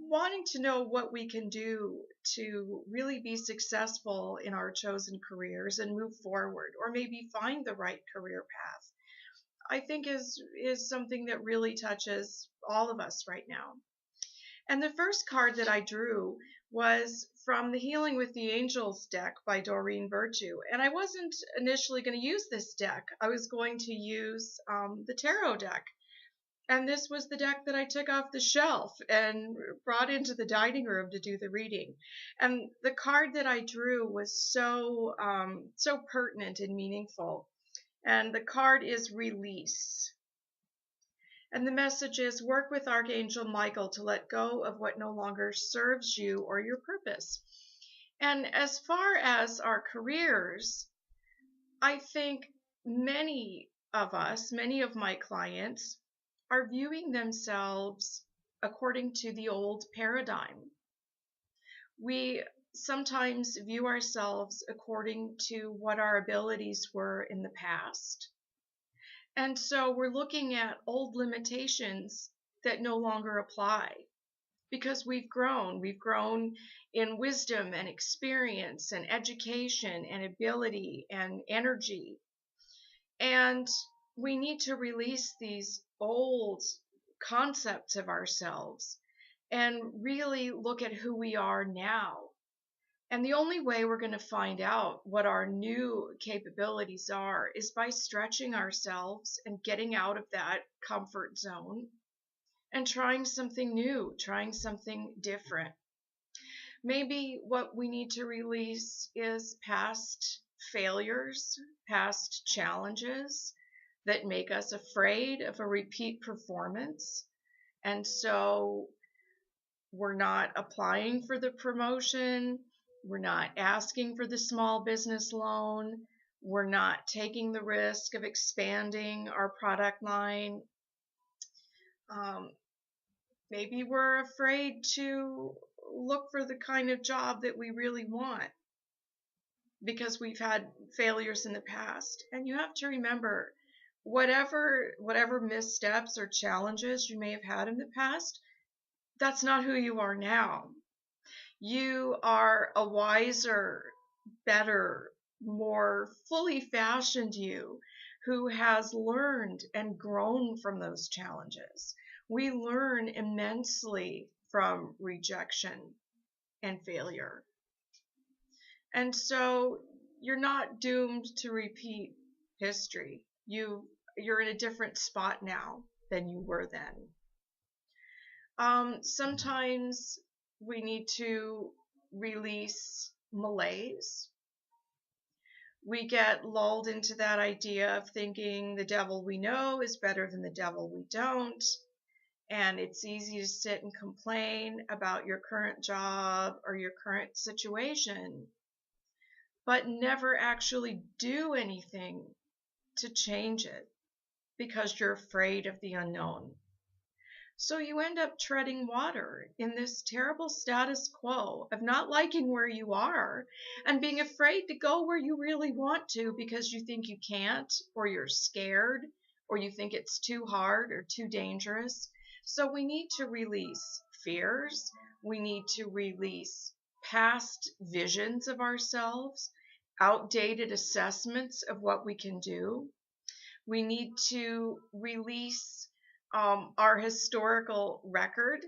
wanting to know what we can do to really be successful in our chosen careers and move forward, or maybe find the right career path, I think is something that really touches all of us right now. And the first card that I drew was from the Healing with the Angels deck by Doreen Virtue. And I wasn't initially going to use this deck. I was going to use the tarot deck. And this was the deck that I took off the shelf and brought into the dining room to do the reading. And the card that I drew was so pertinent and meaningful. And the card is Release. And the message is, work with Archangel Michael to let go of what no longer serves you or your purpose. And as far as our careers, I think many of us, many of my clients, are viewing themselves according to the old paradigm. We sometimes view ourselves according to what our abilities were in the past. And so we're looking at old limitations that no longer apply because we've grown. We've grown in wisdom and experience and education and ability and energy. And we need to release these old concepts of ourselves and really look at who we are now. And the only way we're going to find out what our new capabilities are is by stretching ourselves and getting out of that comfort zone and trying something new, trying something different. Maybe what we need to release is past failures, past challenges that make us afraid of a repeat performance. And so we're not applying for the promotion. We're not asking for the small business loan. We're not taking the risk of expanding our product line. Maybe we're afraid to look for the kind of job that we really want because we've had failures in the past. And you have to remember, whatever missteps or challenges you may have had in the past, that's not who you are now. You are a wiser, better, more fully fashioned you who has learned and grown from those challenges. We learn immensely from rejection and failure. And so you're not doomed to repeat history. You're in a different spot now than you were then. Sometimes we need to release malaise. We get lulled into that idea of thinking the devil we know is better than the devil we don't. And it's easy to sit and complain about your current job or your current situation, but never actually do anything to change it because you're afraid of the unknown. So you end up treading water in this terrible status quo of not liking where you are and being afraid to go where you really want to because you think you can't, or you're scared, or you think it's too hard or too dangerous. So we need to release fears. We need to release past visions of ourselves, outdated assessments of what we can do. We need to release our historical record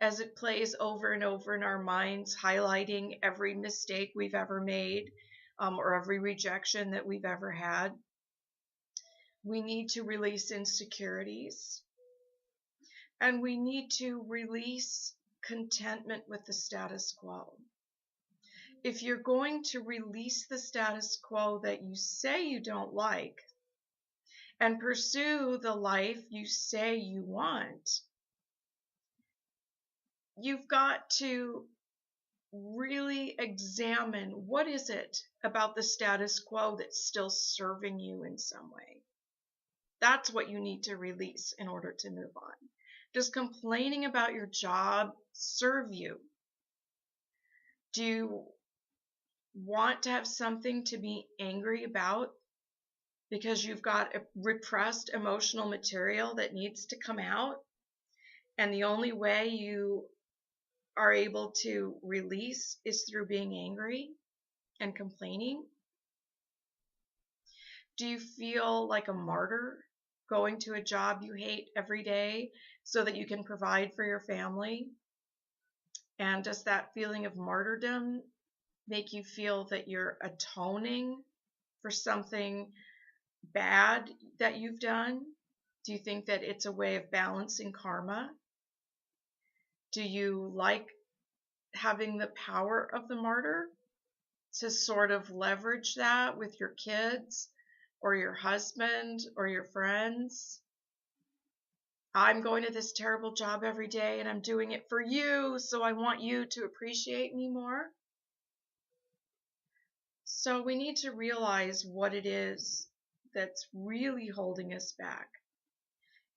as it plays over and over in our minds, highlighting every mistake we've ever made or every rejection that we've ever had. We need to release insecurities. And we need to release contentment with the status quo. If you're going to release the status quo that you say you don't like, and pursue the life you say you want, you've got to really examine what is it about the status quo that's still serving you in some way. That's what you need to release in order to move on. Does complaining about your job serve you? Do you want to have something to be angry about because you've got a repressed emotional material that needs to come out? And the only way you are able to release is through being angry and complaining? Do you feel like a martyr going to a job you hate every day so that you can provide for your family? And does that feeling of martyrdom make you feel that you're atoning for something bad that you've done? Do you think that it's a way of balancing karma? Do you like having the power of the martyr to sort of leverage that with your kids or your husband or your friends? I'm going to this terrible job every day and I'm doing it for you, so I want you to appreciate me more. So we need to realize what it is that's really holding us back.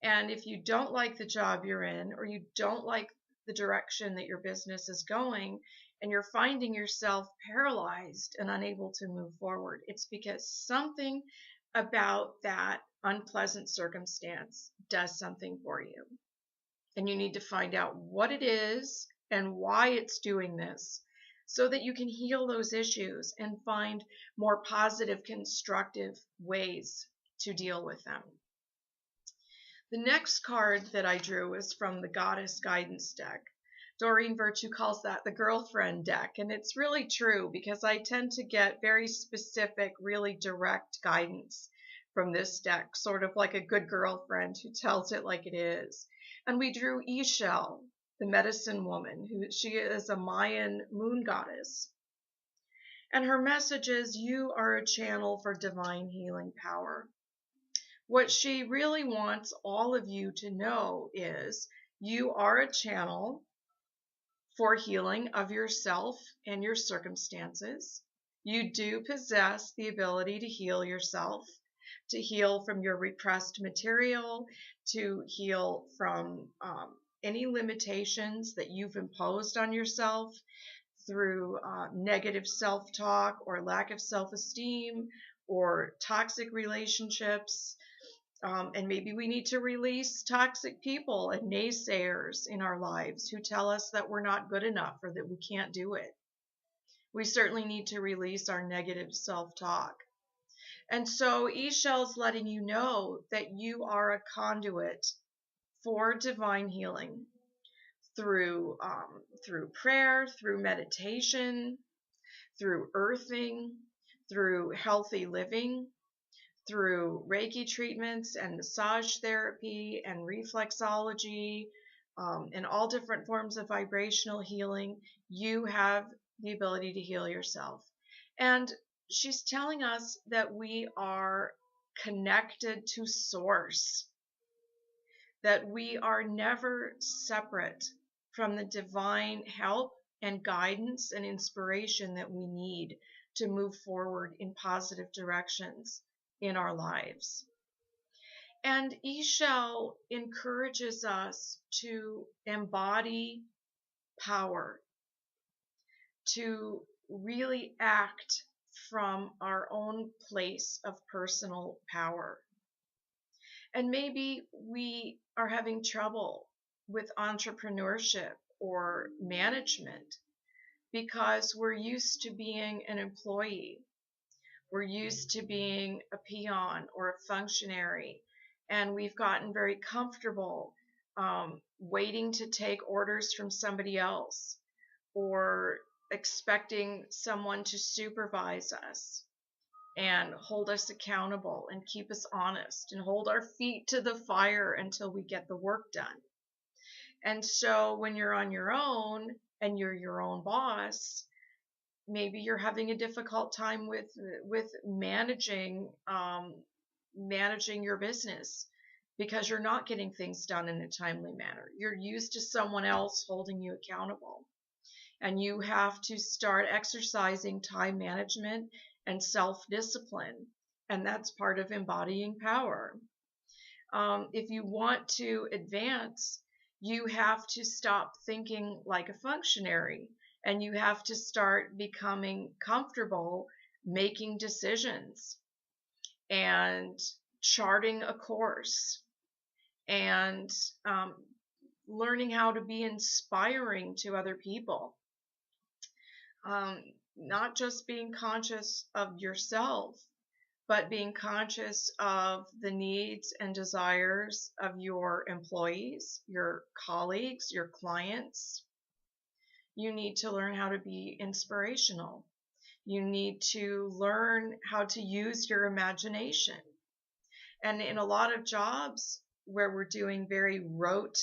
And if you don't like the job you're in, or you don't like the direction that your business is going, and you're finding yourself paralyzed and unable to move forward, it's because something about that unpleasant circumstance does something for you. And you need to find out what it is and why it's doing this so that you can heal those issues and find more positive, constructive ways to deal with them. The next card that I drew is from the Goddess Guidance deck. Doreen Virtue calls that the girlfriend deck, and it's really true because I tend to get very specific, really direct guidance from this deck, sort of like a good girlfriend who tells it like it is. And we drew Ixchel, the medicine woman, she is a Mayan moon goddess. And her message is, you are a channel for divine healing power. What she really wants all of you to know is you are a channel for healing of yourself and your circumstances. You do possess the ability to heal yourself, to heal from your repressed material, to heal from any limitations that you've imposed on yourself through negative self-talk or lack of self-esteem or toxic relationships. And maybe we need to release toxic people and naysayers in our lives who tell us that we're not good enough or that we can't do it. We certainly need to release our negative self-talk. And so Ixchel's letting you know that you are a conduit for divine healing through prayer, through meditation, through earthing, through healthy living, through Reiki treatments and massage therapy and reflexology and all different forms of vibrational healing. You have the ability to heal yourself. And she's telling us that we are connected to Source, that we are never separate from the divine help and guidance and inspiration that we need to move forward in positive directions in our lives. And Ixchel encourages us to embody power, to really act from our own place of personal power. And maybe we are having trouble with entrepreneurship or management because we're used to being an employee. We're used to being a peon or a functionary, and we've gotten very comfortable waiting to take orders from somebody else or expecting someone to supervise us and hold us accountable and keep us honest and hold our feet to the fire until we get the work done. And so when you're on your own and you're your own boss, maybe you're having a difficult time with managing your business because you're not getting things done in a timely manner. You're used to someone else holding you accountable, and you have to start exercising time management and self-discipline, and that's part of embodying power. If you want to advance, you have to stop thinking like a functionary, and you have to start becoming comfortable making decisions and charting a course and learning how to be inspiring to other people. Um, Not just being conscious of yourself, but being conscious of the needs and desires of your employees, your colleagues, your clients. You need to learn how to be inspirational. You need to learn how to use your imagination. And in a lot of jobs where we're doing very rote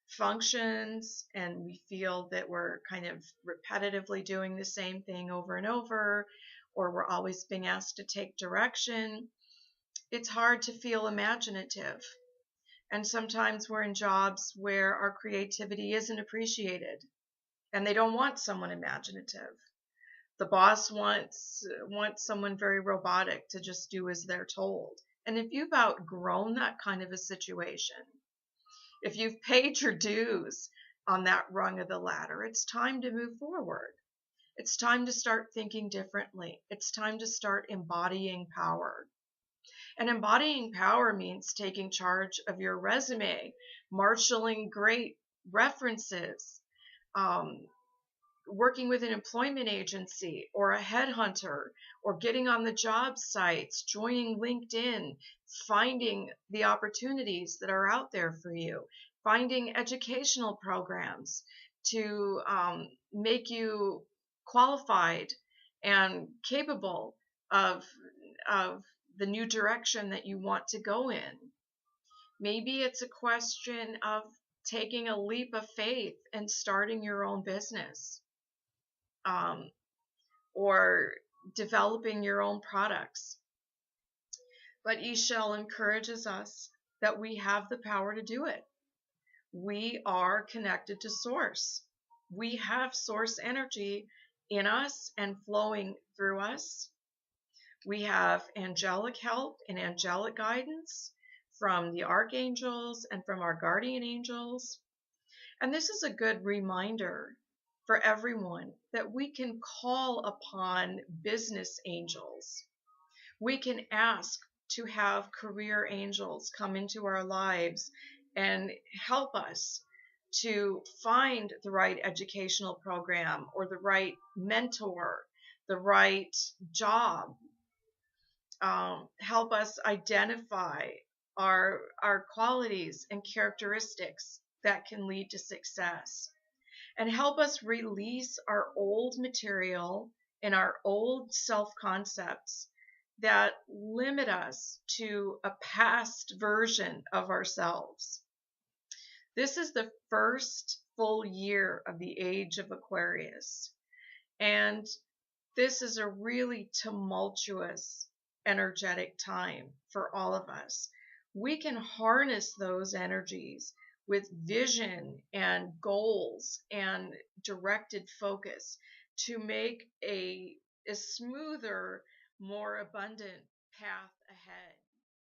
functions and we feel that we're kind of repetitively doing the same thing over and over, or we're always being asked to take direction, it's hard to feel imaginative. And sometimes we're in jobs where our creativity isn't appreciated and they don't want someone imaginative. The boss wants someone very robotic to just do as they're told. And if you've outgrown that kind of a situation, if you've paid your dues on that rung of the ladder, it's time to move forward. It's time to start thinking differently. It's time to start embodying power. And embodying power means taking charge of your resume, marshaling great references, um, working with an employment agency or a headhunter, or getting on the job sites, joining LinkedIn, finding the opportunities that are out there for you, finding educational programs to make you qualified and capable of, of the new direction that you want to go in. Maybe it's a question of taking a leap of faith and starting your own business, um, or developing your own products. But Eshel encourages us that we have the power to do it. We are connected to Source. We have Source energy in us and flowing through us. We have angelic help and angelic guidance from the archangels and from our guardian angels. And this is a good reminder for everyone that we can call upon business angels. We can ask to have career angels come into our lives and help us to find the right educational program or the right mentor, the right job. Help us identify our qualities and characteristics that can lead to success, and help us release our old material and our old self-concepts that limit us to a past version of ourselves. This is the first full year of the age of Aquarius, and this is a really tumultuous, energetic time for all of us. We can harness those energies with vision and goals and directed focus to make a smoother, more abundant path ahead.